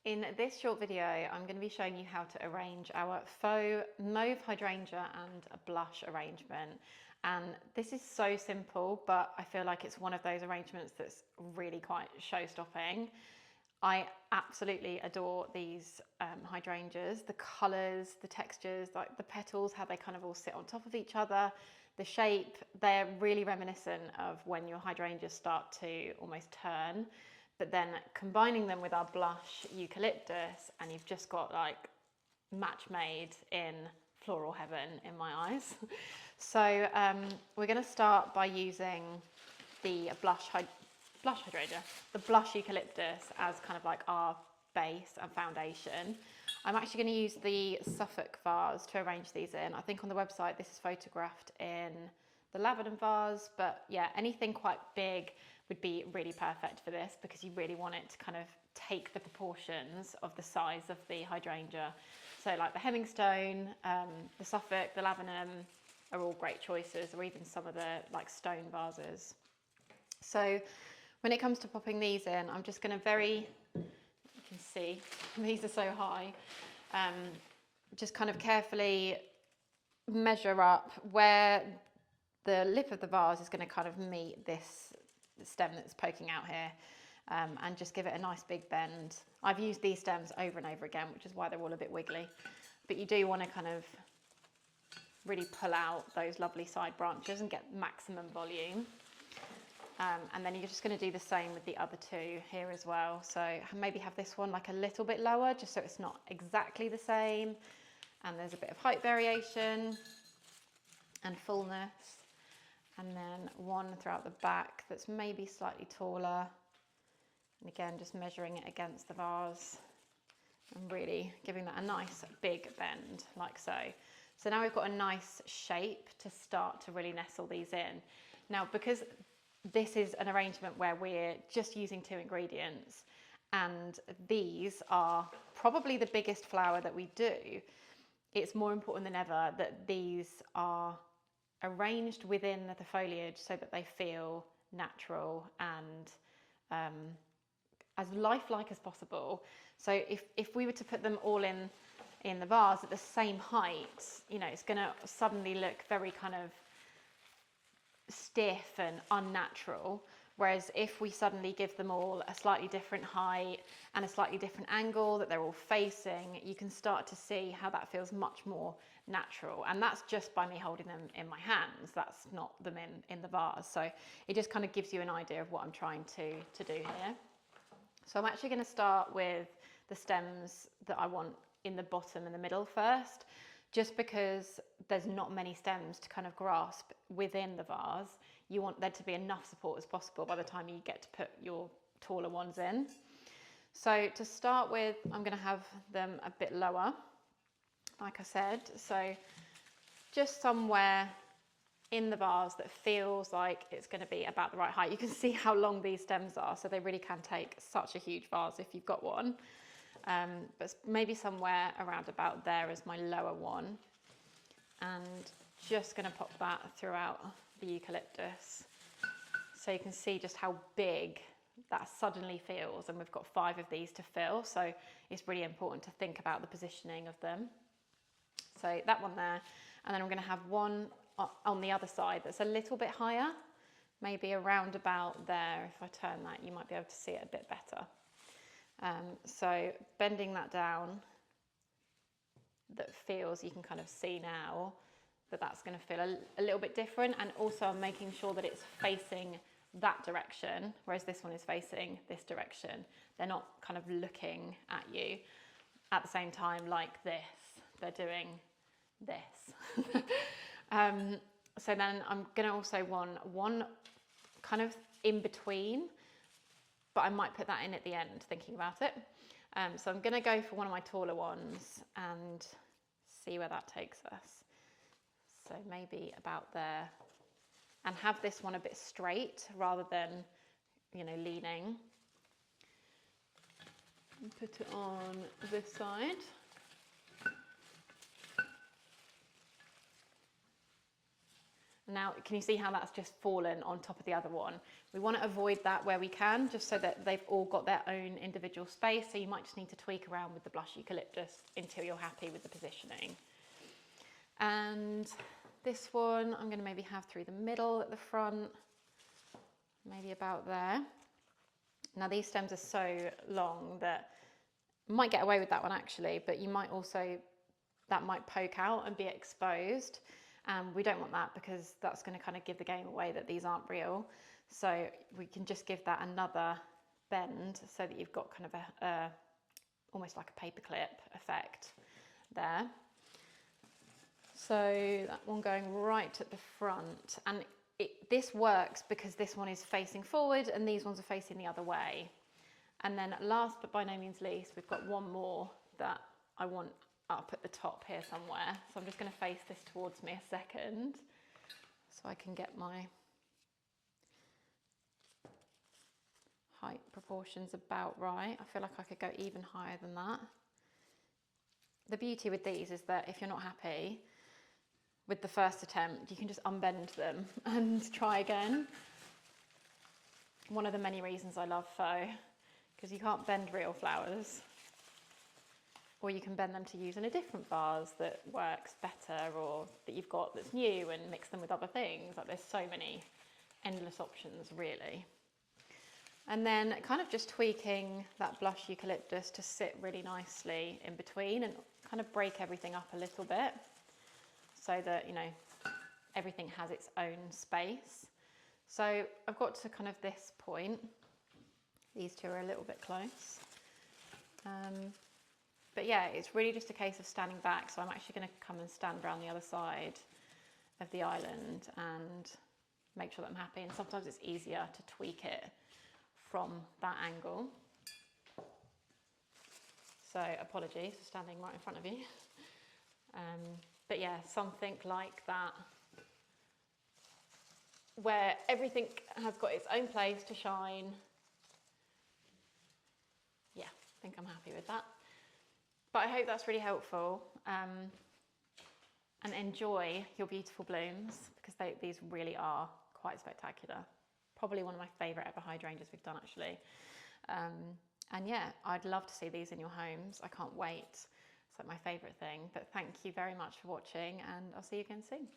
In this short video, I'm going to be showing you how to arrange our faux mauve hydrangea and a blush arrangement. And this is so simple, but I feel like it's one of those arrangements that's really quite show-stopping. I absolutely adore these hydrangeas, the colours, the textures, like the petals, how they kind of all sit on top of each other, the shape, they're really reminiscent of when your hydrangeas start to almost turn. But then combining them with our blush eucalyptus, and you've just got like match made in floral heaven in my eyes. So we're going to start by using the blush hydrangea, the blush eucalyptus as kind of like our base and foundation. I'm actually going to use the Suffolk vase to arrange these in. I think on the website this is photographed in the lavender vase, but yeah, anything quite big would be really perfect for this because you really want it to kind of take the proportions of the size of the hydrangea. So like the Hemmingstone, the Suffolk, the laburnum are all great choices, or even some of the like stone vases. So when it comes to popping these in, I'm just going to you can see these are so high, just kind of carefully measure up where the lip of the vase is going to kind of meet this stem that's poking out here, and just give it a nice big bend. I've used these stems over and over again, which is why they're all a bit wiggly, but you do want to kind of really pull out those lovely side branches and get maximum volume. And then you're just going to do the same with the other two here as well. So maybe have this one like a little bit lower, just so it's not exactly the same, and there's a bit of height variation and fullness. And then one throughout the back that's maybe slightly taller. And again, just measuring it against the vase and really giving that a nice big bend like so. So now we've got a nice shape to start to really nestle these in. Now, because this is an arrangement where we're just using 2 ingredients, and these are probably the biggest flower that we do, it's more important than ever that these are arranged within the foliage so that they feel natural and as lifelike as possible. So if we were to put them all in the vase at the same height, you know, it's going to suddenly look very kind of stiff and unnatural. Whereas if we suddenly give them all a slightly different height and a slightly different angle that they're all facing, you can start to see how that feels much more natural. And that's just by me holding them in my hands. That's not them in the vase. So it just kind of gives you an idea of what I'm trying to do here. So I'm actually going to start with the stems that I want in the bottom and the middle first, just because there's not many stems to kind of grasp within the vase. You want there to be enough support as possible by the time you get to put your taller ones in. So to start with, I'm going to have them a bit lower, like I said. So just somewhere in the vase that feels like it's going to be about the right height. You can see how long these stems are, so they really can take such a huge vase if you've got one. But maybe somewhere around about there is my lower one, and just going to pop that throughout the eucalyptus so you can see just how big that suddenly feels. And we've got 5 of these to fill, so it's really important to think about the positioning of them. So that one there, and then I'm going to have one on the other side that's a little bit higher, maybe around about there. If I turn that, you might be able to see it a bit better. So bending that down, that feels, you can kind of see now that that's going to feel a little bit different, and also I'm making sure that it's facing that direction, whereas this one is facing this direction. They're not kind of looking at you at the same time like this, they're doing this. So then I'm going to also want one kind of in between, but I might put that in at the end, thinking about it. So I'm going to go for one of my taller ones and see where that takes us. So maybe about there, and have this one a bit straight rather than, you know, leaning. And put it on this side. And Now, can you see how that's just fallen on top of the other one? We want to avoid that where we can, just so that they've all got their own individual space. So you might just need to tweak around with the blush eucalyptus until you're happy with the positioning. And this one, I'm going to maybe have through the middle at the front, maybe about there. Now these stems are so long that you might get away with that one actually, but you might also, that might poke out and be exposed. We don't want that because that's going to kind of give the game away that these aren't real. So we can just give that another bend so that you've got kind of a almost like a paperclip effect there. So that one going right at the front, and this works because this one is facing forward and these ones are facing the other way. And then last but by no means least, we've got one more that I want up at the top here somewhere. So I'm just going to face this towards me a second so I can get my height proportions about right. I feel like I could go even higher than that. The beauty with these is that if you're not happy with the first attempt, you can just unbend them and try again. One of the many reasons I love faux, because you can't bend real flowers. Or you can bend them to use in a different vase that works better, or that you've got that's new, and mix them with other things. Like, there's so many endless options really. And then kind of just tweaking that blush eucalyptus to sit really nicely in between and kind of break everything up a little bit so that, you know, everything has its own space. So I've got to kind of this point. These two are a little bit close. But yeah, it's really just a case of standing back. So I'm actually going to come and stand around the other side of the island and make sure that I'm happy. And sometimes it's easier to tweak it from that angle. So apologies for standing right in front of you. But yeah, something like that, where everything has got its own place to shine. Yeah, I think I'm happy with that. But I hope that's really helpful, and enjoy your beautiful blooms, because these really are quite spectacular. Probably one of my favourite ever hydrangeas we've done actually. And yeah, I'd love to see these in your homes. I can't wait. It's like my favourite thing. But thank you very much for watching, and I'll see you again soon.